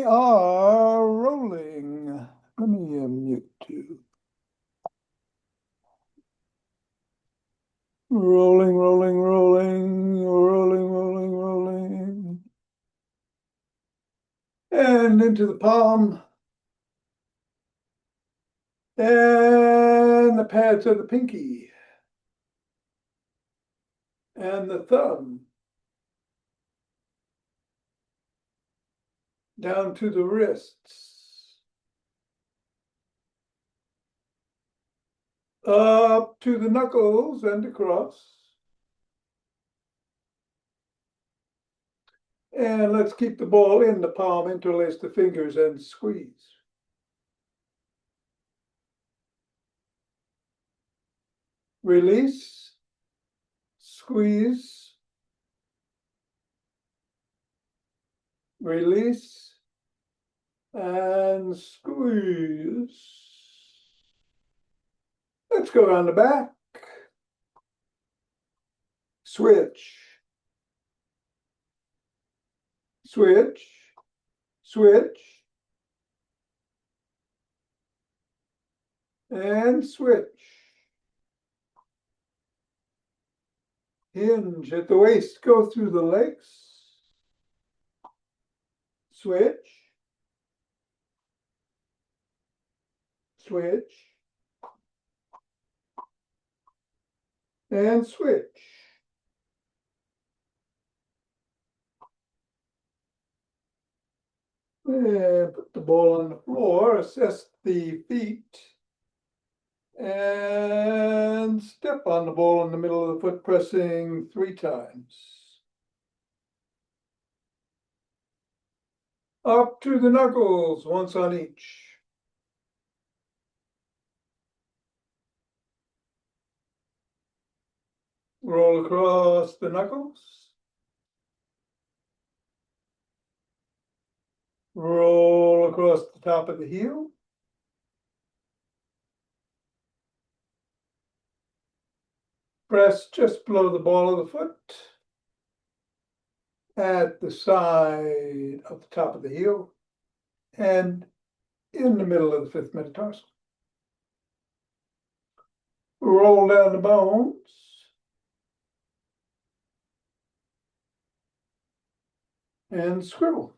We are rolling. Let me mute too. Rolling, rolling, rolling, rolling, rolling, rolling. And into the palm. And the pads of the pinky. And the thumb. Down to the wrists. Up to the knuckles and across. And let's keep the ball in the palm, interlace the fingers and squeeze. Release, squeeze, release, and squeeze. Let's go around the back. Switch, switch, switch, and switch. Hinge at the waist, go through the legs. Switch, switch, and switch. And put the ball on the floor, assess the feet, and step on the ball in the middle of the foot, pressing 3 times. Up to the knuckles, once on each. Roll across the knuckles. Roll across the top of the heel. Press just below the ball of the foot. At the side of the top of the heel. And in the middle of the 5th metatarsal. Roll down the bones. And scribble.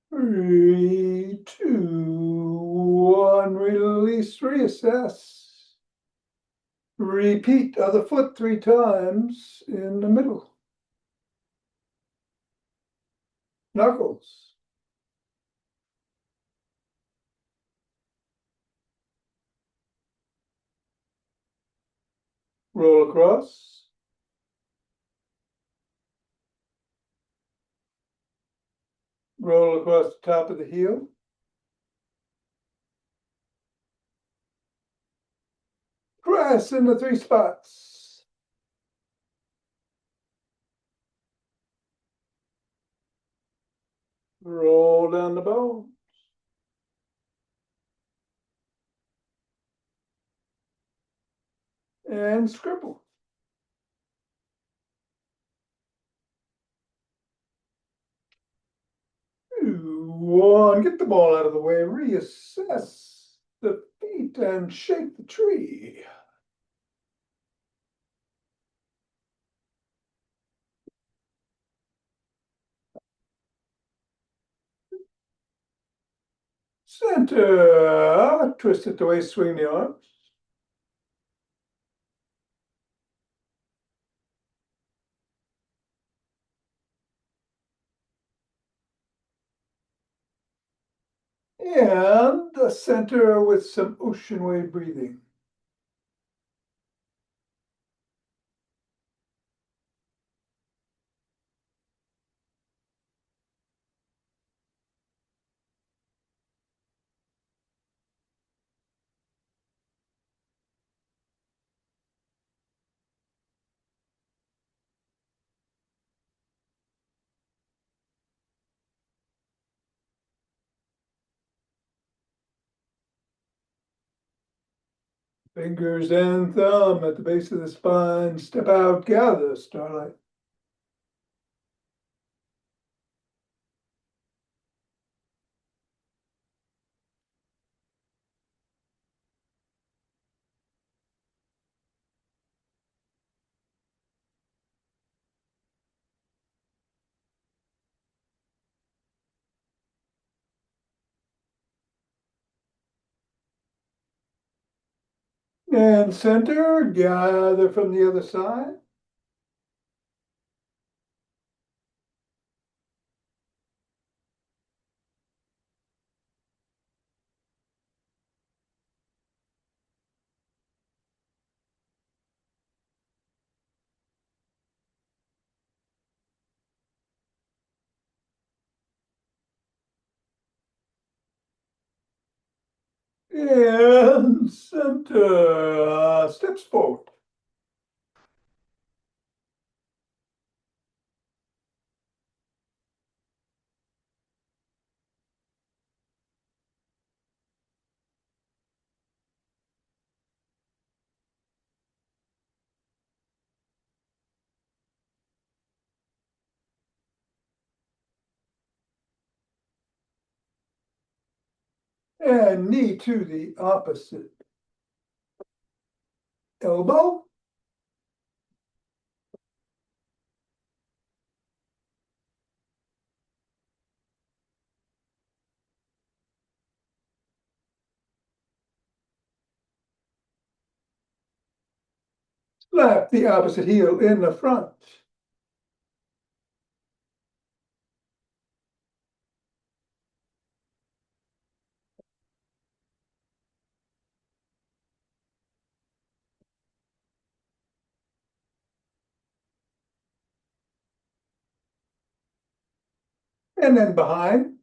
3, 2, 1, release, reassess. Repeat other foot 3 times in the middle. Knuckles. Roll across. Roll across the top of the heel. Press in the 3 spots. Roll down the bones. And scribble. 2, 1, get the ball out of the way, reassess the feet and shake the tree. Center, twist it the waist, swing the arms. And the center with some ocean wave breathing. Fingers and thumb at the base of the spine. Step out, gather, starlight. And center, gather from the other side. And center, steps forward. And knee to the opposite elbow. Slap the opposite heel in the front. And then behind.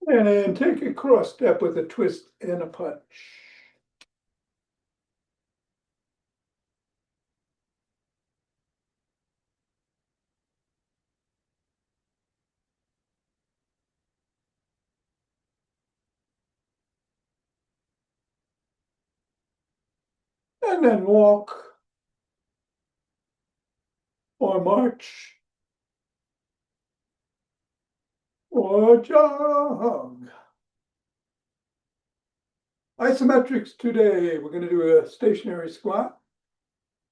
And then take a cross step with a twist and a punch. And then walk or march or jog. Isometrics today. We're going to do a stationary squat,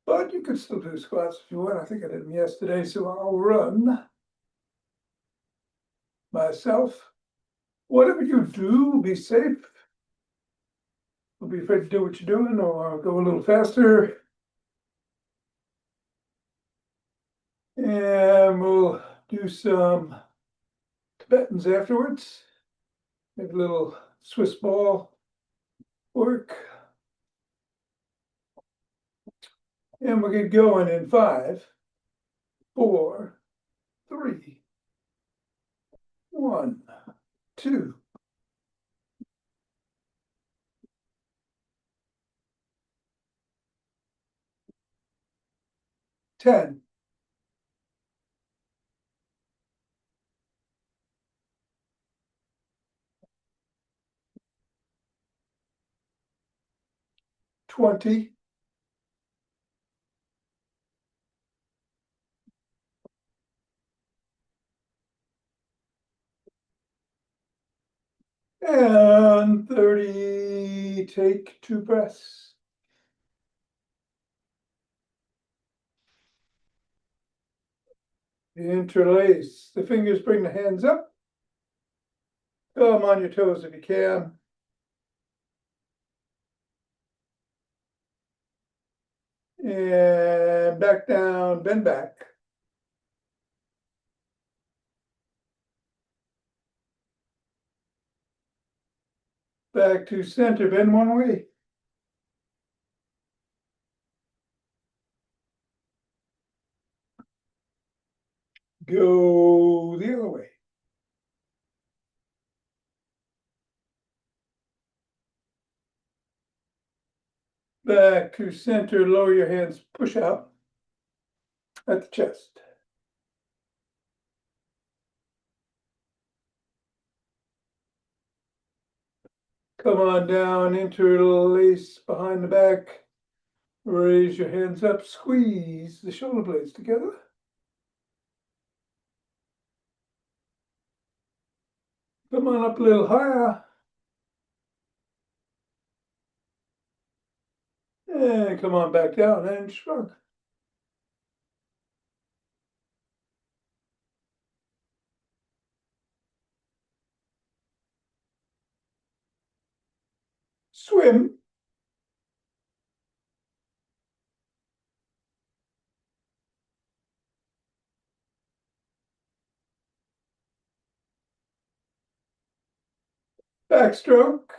but you can still do squats if you want. I think I did them yesterday, so I'll run myself. Whatever you do, be safe. Don't be afraid to do what you're doing or go a little faster. And we'll do some Tibetans afterwards. Maybe a little Swiss ball work. And we'll get going in 5, 4, 3, 1, 2. 10. 20. And 30. Take 2 breaths. Interlace the fingers, bring the hands up. Come on your toes if you can. And back down, bend back. Back to center, bend one way. Go the other way. Back to center, lower your hands, push out at the chest. Come on down, interlace behind the back. Raise your hands up, squeeze the shoulder blades together. Come on up a little higher. And come on back down and shrug. Swim. Backstroke.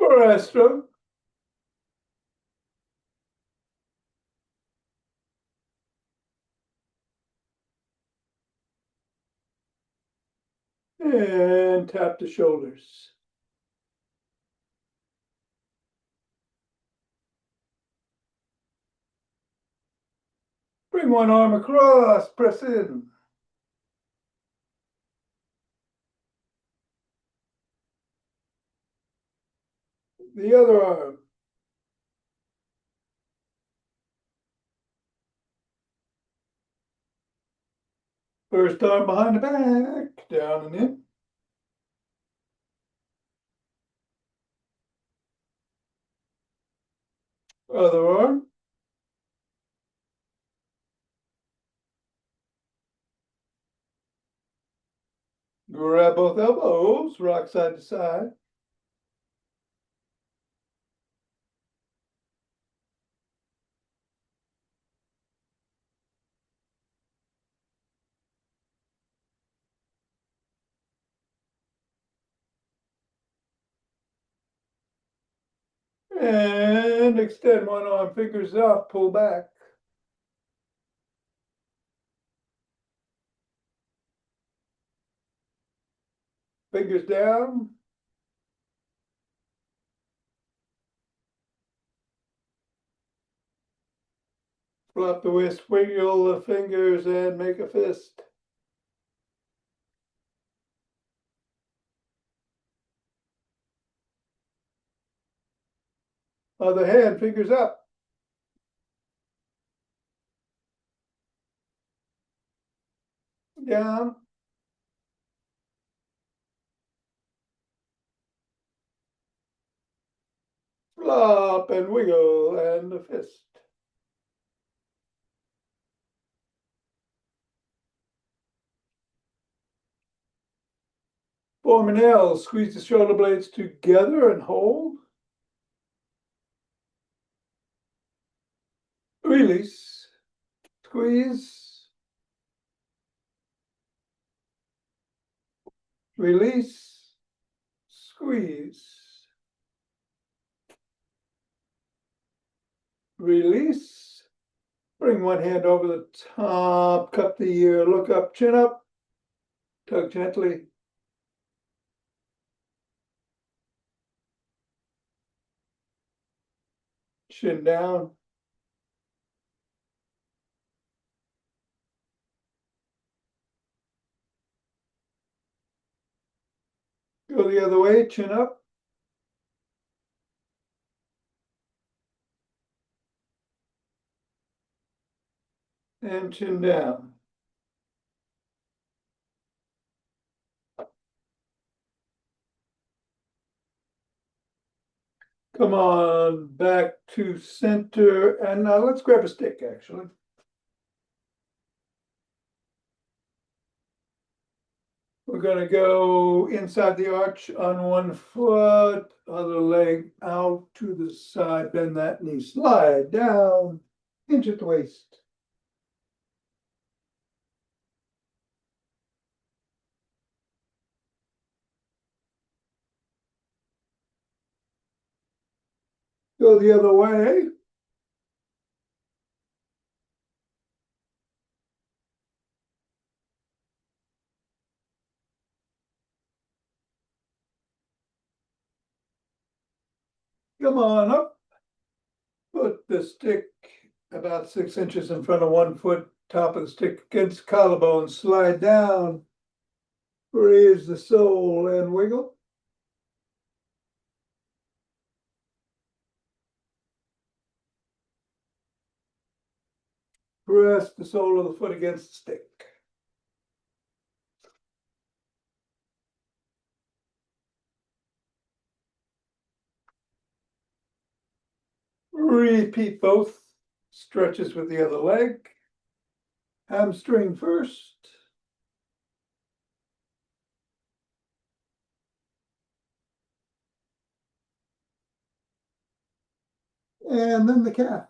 Breaststroke. And tap the shoulders. Bring one arm across, press in. The other arm. First arm behind the back, down and in. Other arm. Grab both elbows, rock side to side. And extend one arm, fingers up, pull back. Fingers down. Flop the wrist, wiggle the fingers and make a fist. Other hand, fingers up. Down. Flop and wiggle and a fist. Form an L, squeeze the shoulder blades together and hold. Release. Squeeze. Release. Squeeze. Release. Bring one hand over the top, cup the ear, look up, chin up. Tug gently. Chin down. Go the other way, chin up. And chin down. Come on back to center, and now let's grab a stick, actually. We're gonna go inside the arch on one foot, other leg out to the side, bend that knee, slide down, hinge at the waist. Go the other way. Come on up. Put the stick about 6 inches in front of 1 foot, top of the stick against collarbone, slide down. Raise the sole and wiggle. Press the sole of the foot against the stick. Repeat both stretches with the other leg. Hamstring first. And then the calf.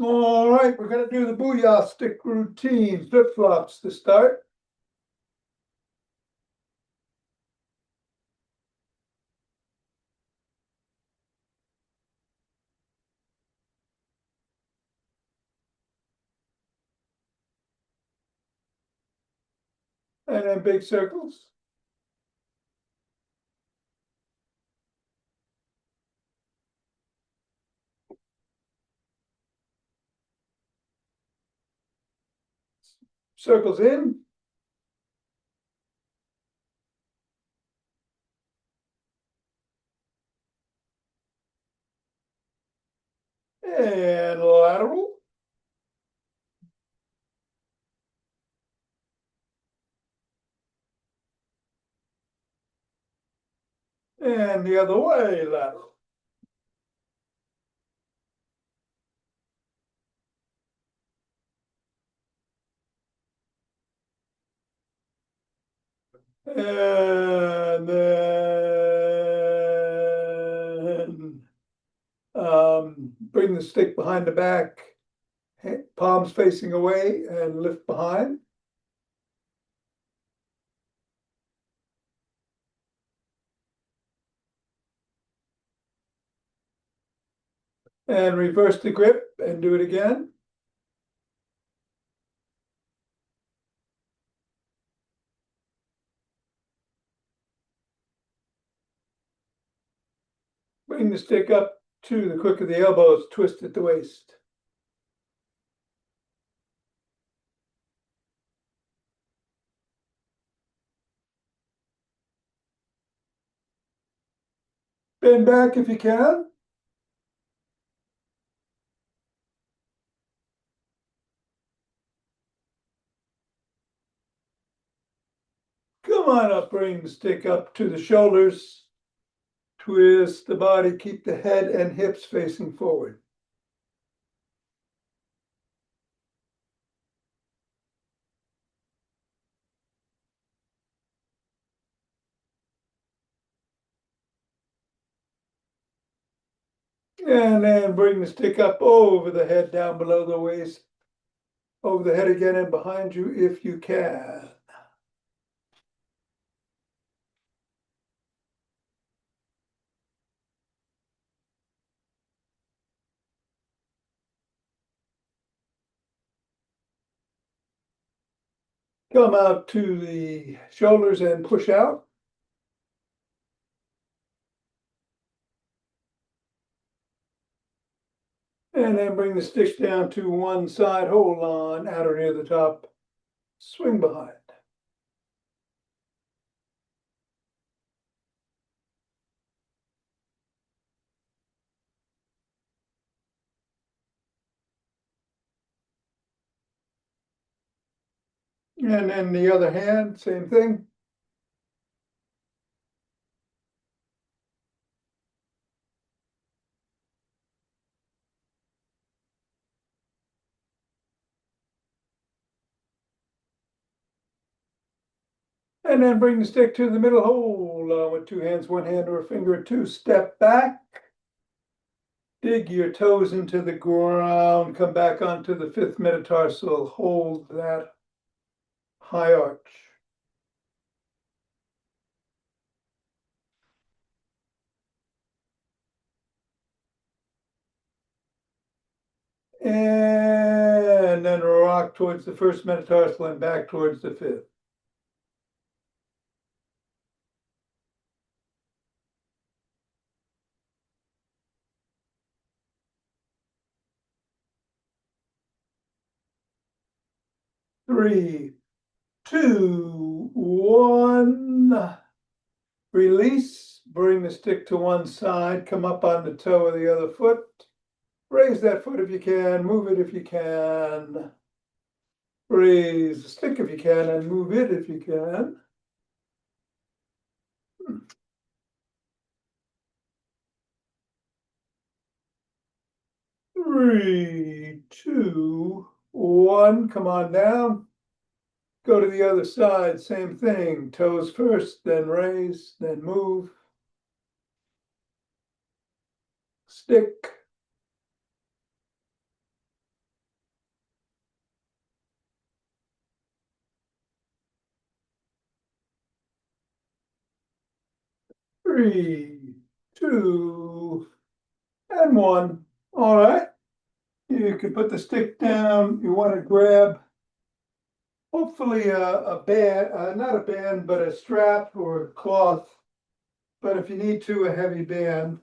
All right, we're going to do the booyah stick routine. Flip-flops to start. And then big circles. Circles in. And lateral. And the other way, lateral. And then bring the stick behind the back, palms facing away, and lift behind. And reverse the grip and do it again. Bring the stick up to the crook of the elbows, twist at the waist. Bend back if you can. Come on up, bring the stick up to the shoulders. Twist the body, keep the head and hips facing forward. And then bring the stick up over the head, down below the waist, over the head again and behind you if you can. Come out to the shoulders and push out. And then bring the stick down to one side, hold on, at or near the top, swing behind. And then the other hand, same thing. And then bring the stick to the middle, hold on with two hands, one hand or a finger or two, step back. Dig your toes into the ground, come back onto the fifth metatarsal, hold that high arch. And then rock towards the first metatarsal and back towards the fifth. Three, two, one. 1, release, bring the stick to one side, come up on the toe of the other foot, raise that foot if you can, move it if you can, raise the stick if you can, and move it if you can. Three, two, one, come on down. Go to the other side, same thing, toes first, then raise, then move. Stick. Three, two, and one. All right. You can put the stick down. You want to grab hopefully a band, not a band, but a strap or a cloth. But if you need to, a heavy band.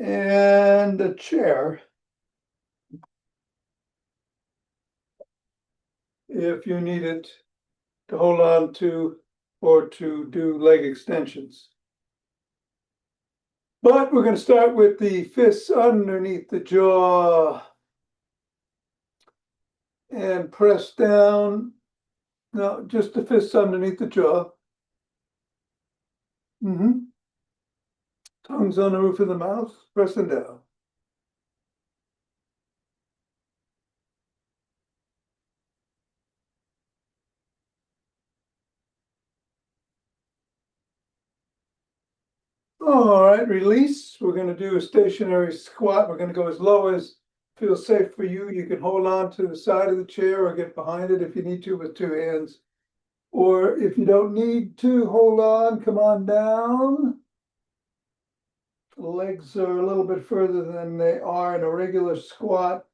And a chair. If you need it to hold on to or to do leg extensions. But we're going to start with the fists underneath the jaw and press down. No, just the fists underneath the jaw. Tongues on the roof of the mouth, pressing down. All right, release. We're going to do a stationary squat. We're going to go as low as feels safe for you. You can hold on to the side of the chair or get behind it if you need to with 2 hands. Or if you don't need to, hold on, come on down. Legs are a little bit further than they are in a regular squat.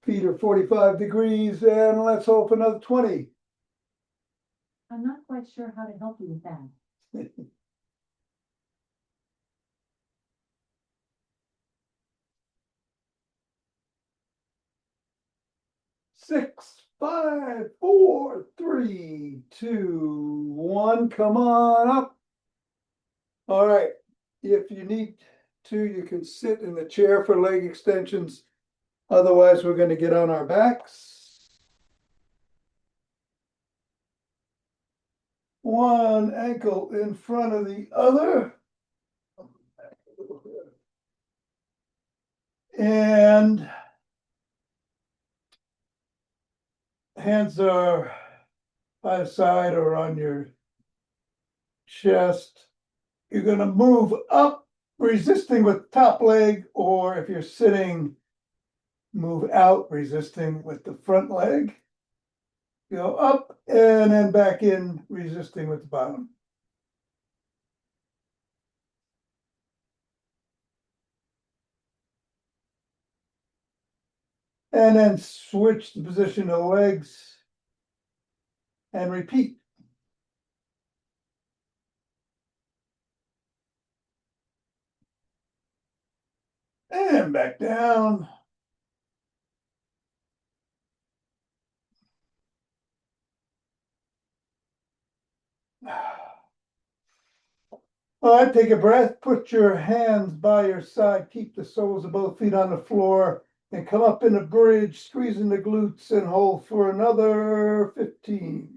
Feet are 45 degrees, and let's hold for another 20. I'm not quite sure how to help you with that. 6, 5, 4, 3, 2, 1. Come on up. All right. If you need to, you can sit in the chair for leg extensions. Otherwise, we're going to get on our backs. One ankle in front of the other. And hands are by the side or on your chest. You're going to move up, resisting with top leg, or if you're sitting, move out, resisting with the front leg. Go up and then back in, resisting with the bottom. And then switch the position of the legs and repeat. And back down. All right, take a breath, put your hands by your side, keep the soles of both feet on the floor, and come up in a bridge, squeezing the glutes and hold for another 15.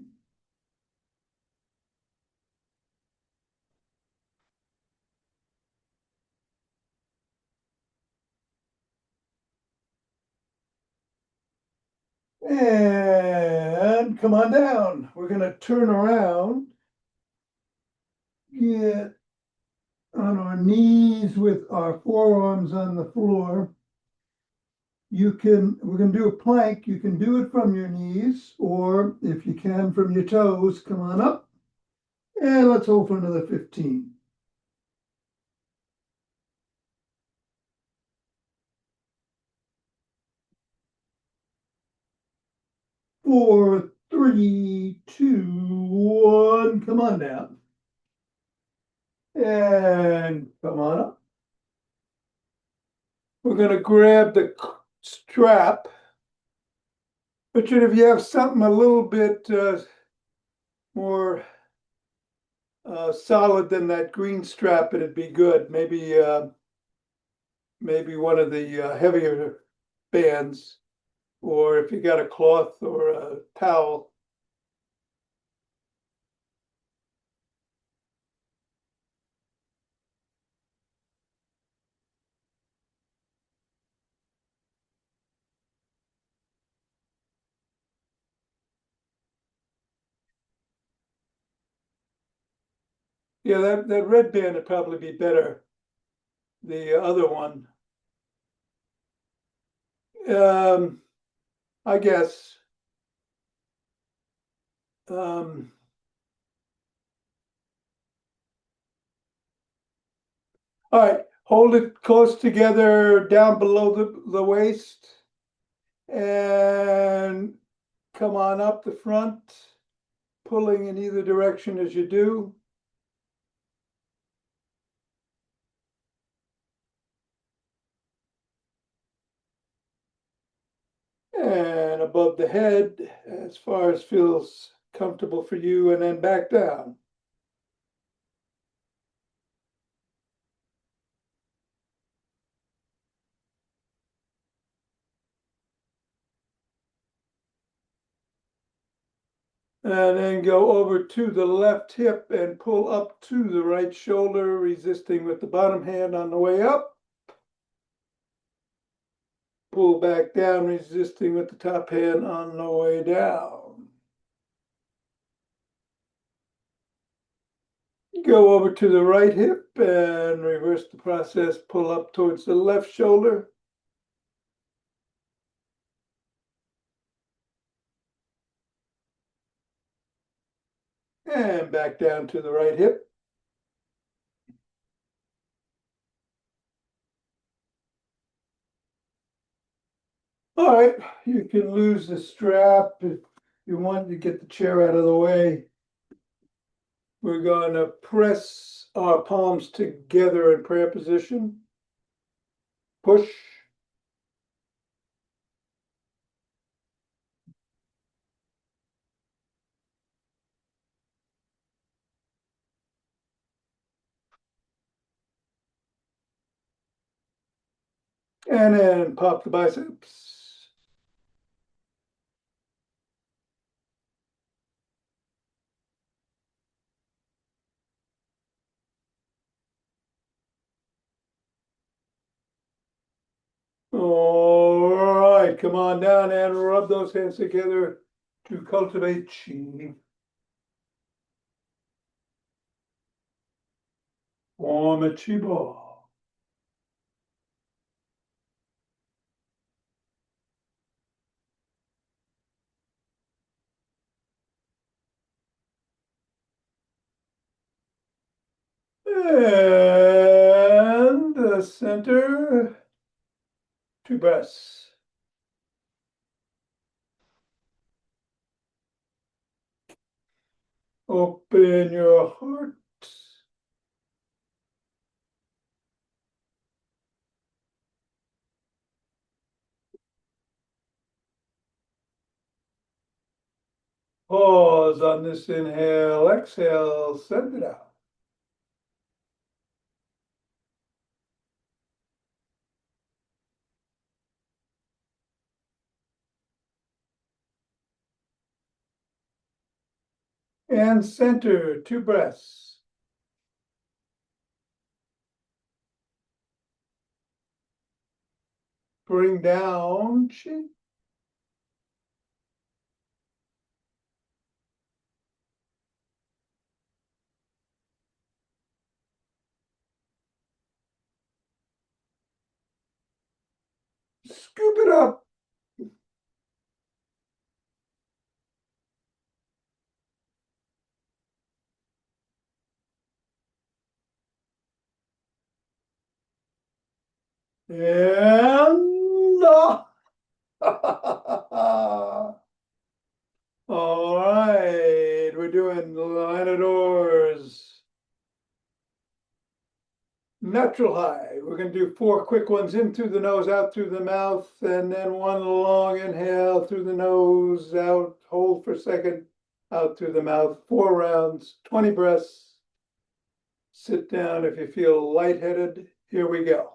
And come on down. We're going to turn around, get on our knees with our forearms on the floor. We're going to do a plank. You can do it from your knees, or if you can from your toes, come on up. And let's hold for another 15. 4, 3, 2, 1. Come on down. And come on up. We're going to grab the strap Richard, if you have something a little bit more solid than that green strap, it'd be good. Maybe one of the heavier bands, or if you got a cloth or a towel. Yeah, that red band would probably be better. The other one, I guess. Um, all right, hold it close together down below the waist and come on up the front, pulling in either direction as you do. And above the head as far as feels comfortable for you, and then back down. And then go over to the left hip and pull up to the right shoulder, resisting with the bottom hand on the way up. Pull back down, resisting with the top hand on the way down. Go over to the right hip and reverse the process, pull up towards the left shoulder. And back down to the right hip. All right, you can lose the strap if you want to get the chair out of the way. We're going to press our palms together in prayer position. Push. And then pop the biceps. All right, come on down and rub those hands together to cultivate chi. Form a chi ball. And the center, two breaths. Open your heart. Pause on this inhale, exhale, send it out. And center, two breaths. Bring down chi. Scoop it up. And all right, we're doing line of doors. natural high. We're gonna do 4 quick ones in through the nose, out through the mouth, and then 1 long inhale through the nose, out, hold for a second, out through the mouth, 4 rounds, 20 breaths. Sit down if you feel lightheaded. Here we go.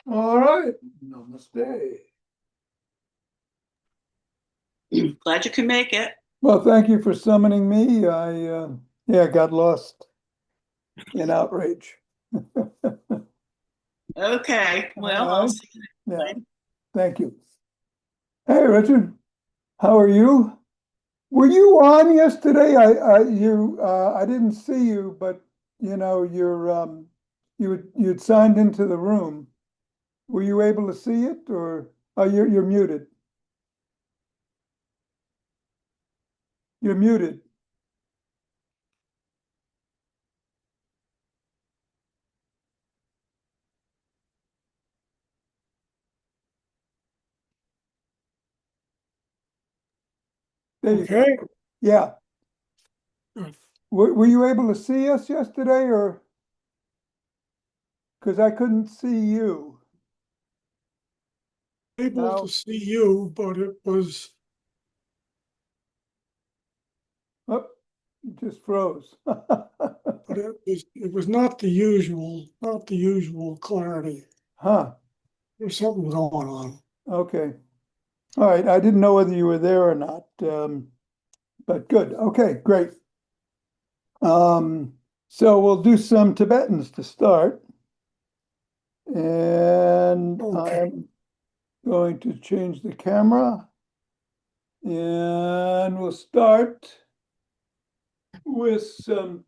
All right, namaste. Glad you could make it. Well, thank you for summoning me. I got lost in outrage. Okay, well, All I'll right. see you Yeah, next time. thank you. Hey, Richard, how are you? Were you on yesterday? I didn't see you, but you know, you'd signed into the room. Were you able to see it, or oh, you're muted? You're muted. There you go. Okay. Yeah. Were you able to see us yesterday, or because I couldn't see you? Able Now, to see you, but oh, it just froze. it was not the usual clarity. Huh. There's something going on. Okay. All right. I didn't know whether you were there or not. But good. Okay, great. So we'll do some Tibetans to start. And Okay. I'm going to change the camera. And we'll start with some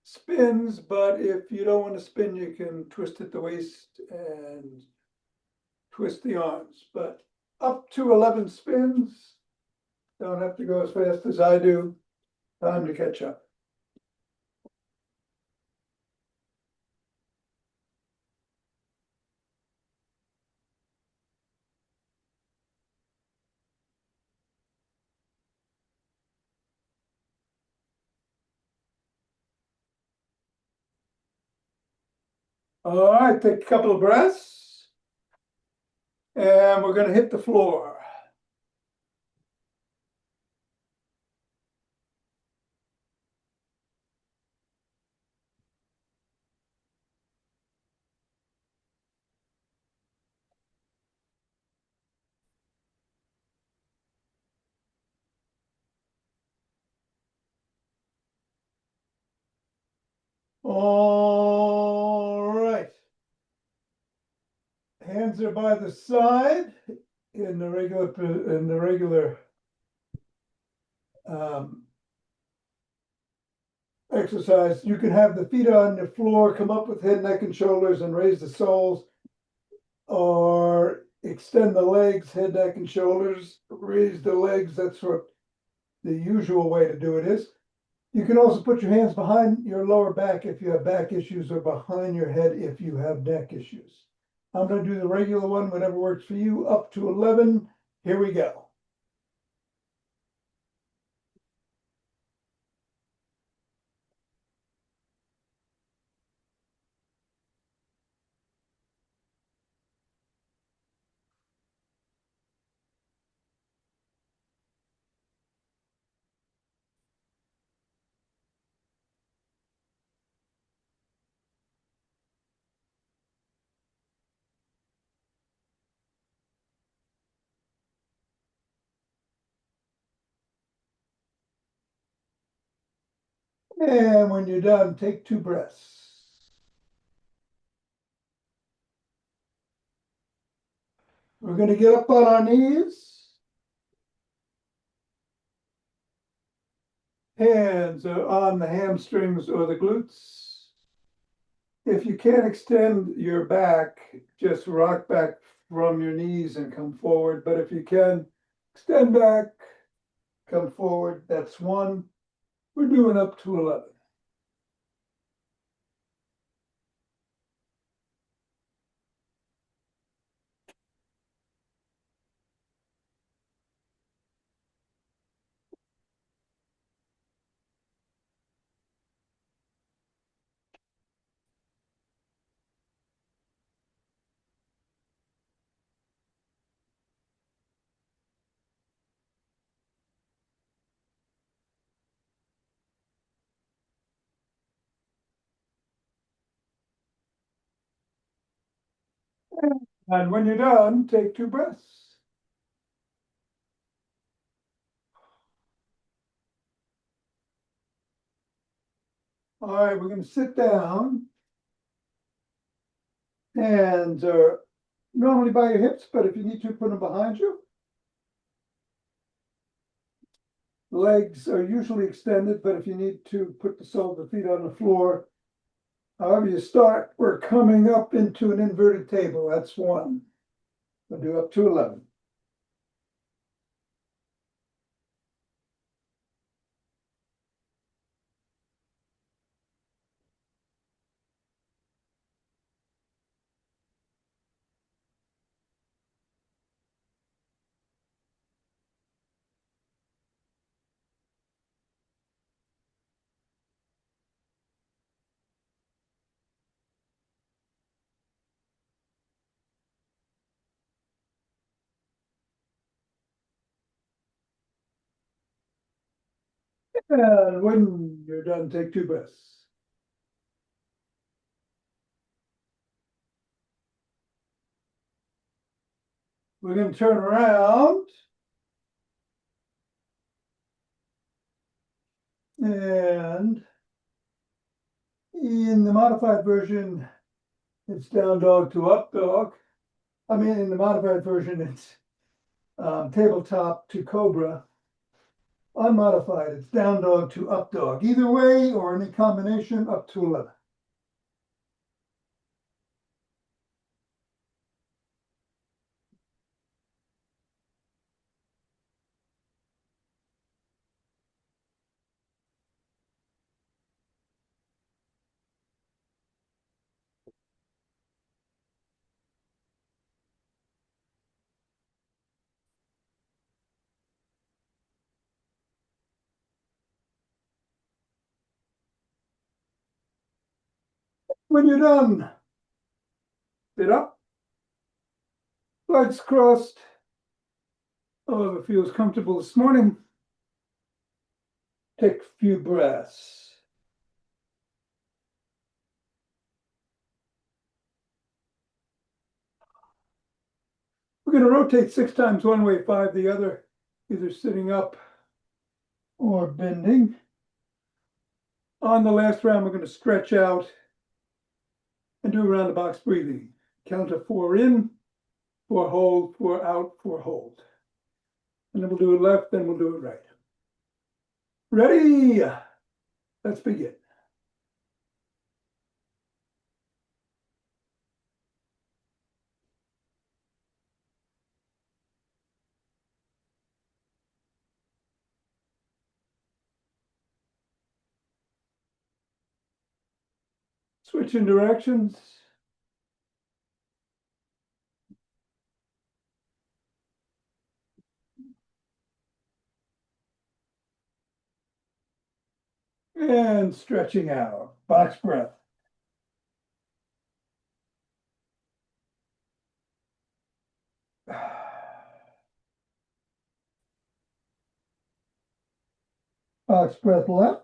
spins, but if you don't want to spin, you can twist at the waist and twist the arms. But up to 11 spins. Don't have to go as fast as I do. Time to catch up. All right, take a couple of breaths. And we're going to hit the floor. All right. Hands are by the side in the regular exercise. You can have the feet on the floor, come up with head, neck, and shoulders, and raise the soles, or extend the legs, head, neck, and shoulders, raise the legs. That's what the usual way to do it is. You can also put your hands behind your lower back if you have back issues, or behind your head if you have neck issues. I'm going to do the regular one, whatever works for you, up to 11. Here we go. And when you're done, take 2 breaths. We're going to get up on our knees. Hands are on the hamstrings or the glutes. If you can't extend your back, just rock back from your knees and come forward. But if you can, extend back, come forward. That's 1. We're doing up to 11. And when you're done, take 2 breaths. All right, we're going to sit down. Hands are normally by your hips, but if you need to, put them behind you. Legs are usually extended, but if you need to, put the sole of the feet on the floor. However you start, we're coming up into an inverted table. That's 1. We'll do up to 11. And when you're done, take 2 breaths. We're going to turn around. And in the modified version, it's down dog to up dog. I mean, in the modified version, it's tabletop to cobra. Unmodified, it's down dog to up dog. Either way, or any combination, up to 11. When you're done, sit up, legs crossed. Oh, if it feels comfortable this morning, take a few breaths. We're going to rotate 6 times one way, 5 the other, either sitting up or bending. On the last round, we're going to stretch out and do round the box breathing. Count to 4 in, 4 hold, 4 out, 4 hold. And then we'll do it left, then we'll do it right. Ready? Let's begin. Switching directions. And stretching out. Box breath. Box breath left.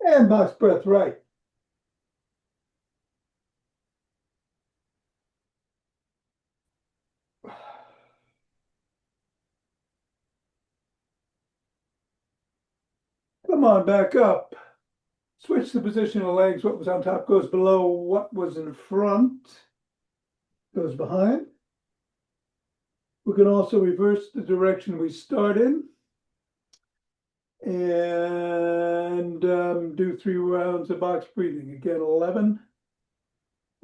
And box breath right. Come on, back up. Switch the position of the legs. What was on top goes below. What was in front goes behind. We can also reverse the direction we start in. And do 3 rounds of box breathing. Again, 11.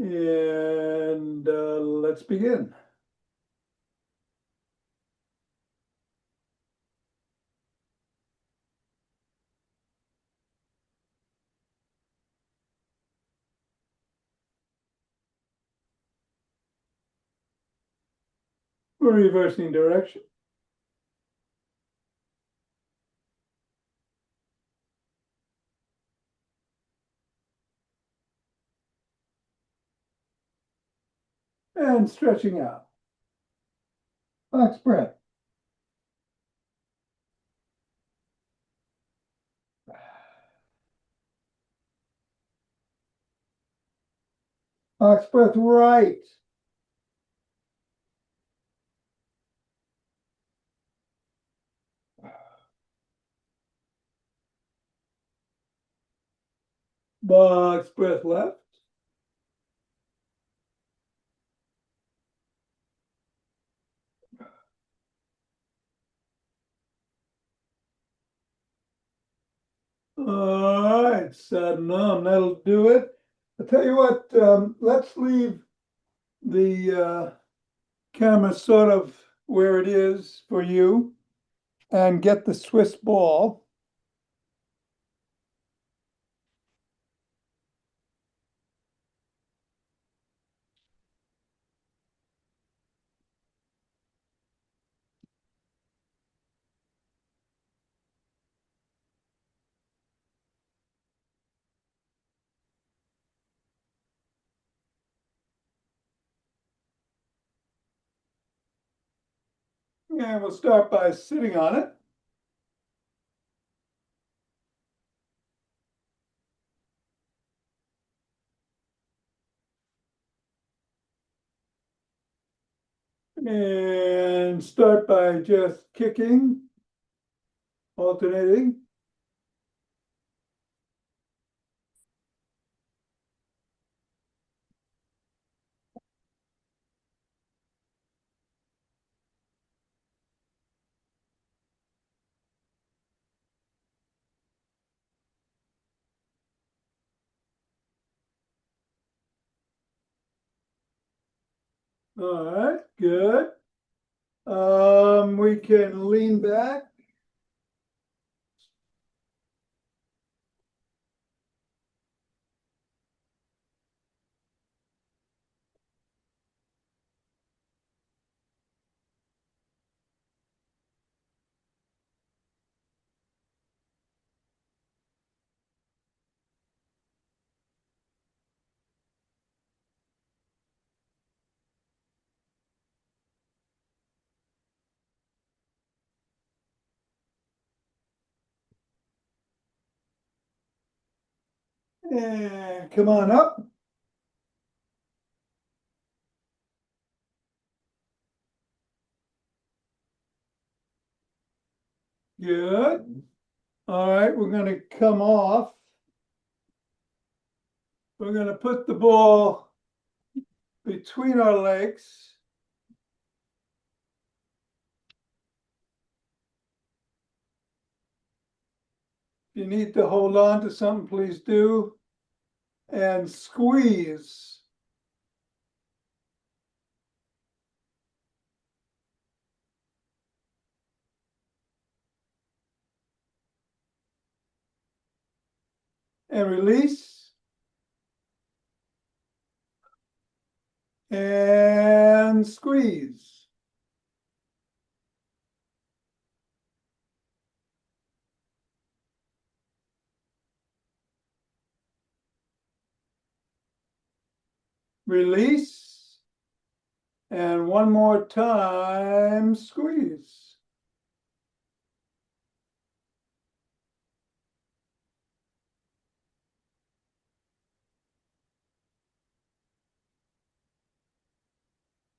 And let's begin. We're reversing direction. And stretching out. Box breath. Box breath right. Box breath left. All right, numb, that'll do it. I'll tell you what, let's leave the camera sort of where it is for you and get the Swiss ball. And we'll start by sitting on it. And start by just kicking, alternating. All right, good. We can lean back. And come on up. Good. All right, we're going to come off. We're going to put the ball between our legs. If you need to hold on to something, please do. And squeeze. And release. And squeeze. Release. And one more time, squeeze.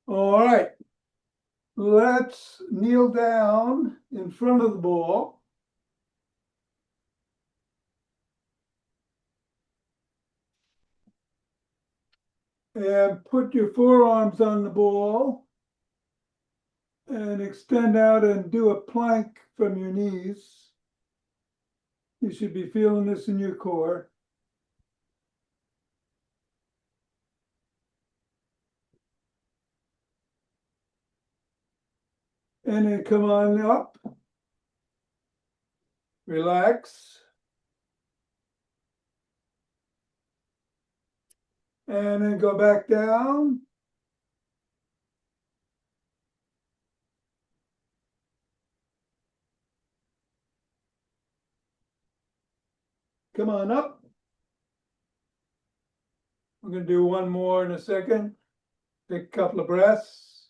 All right. Let's kneel down in front of the ball. And put your forearms on the ball. And extend out and do a plank from your knees. You should be feeling this in your core. And then come on up. Relax. And then go back down. Come on up. We're going to do one more in a second. Take a couple of breaths.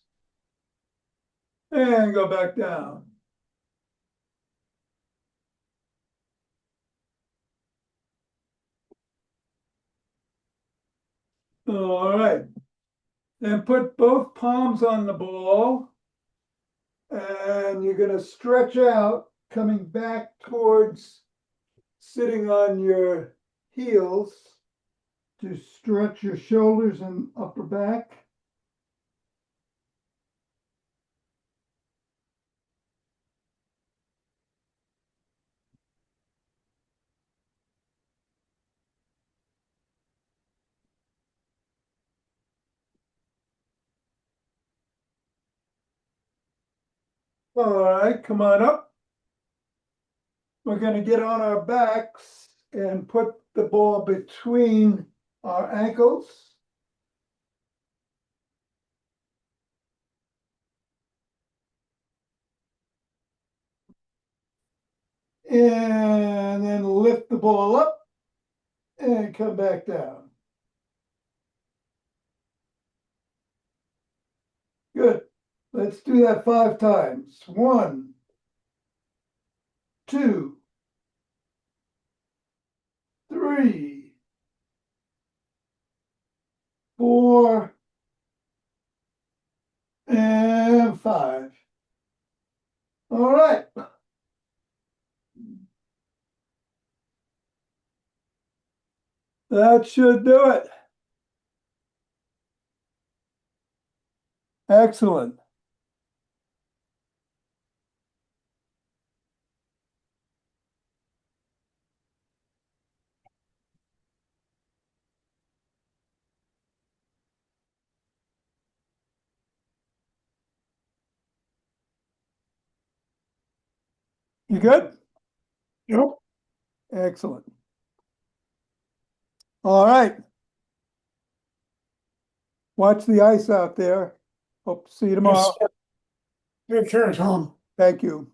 And go back down. All right. Then put both palms on the ball. And you're going to stretch out, coming back towards sitting on your heels to stretch your shoulders and upper back. All right, come on up. We're going to get on our backs and put the ball between our ankles. And then lift the ball up and come back down. Good. Let's do that 5 times. 1, 2, 3, 4, and 5. All right. That should do it. Excellent. You good? Yep. Excellent. All right. Watch the ice out there. Hope to see you tomorrow. Take care, Tom. Thank you.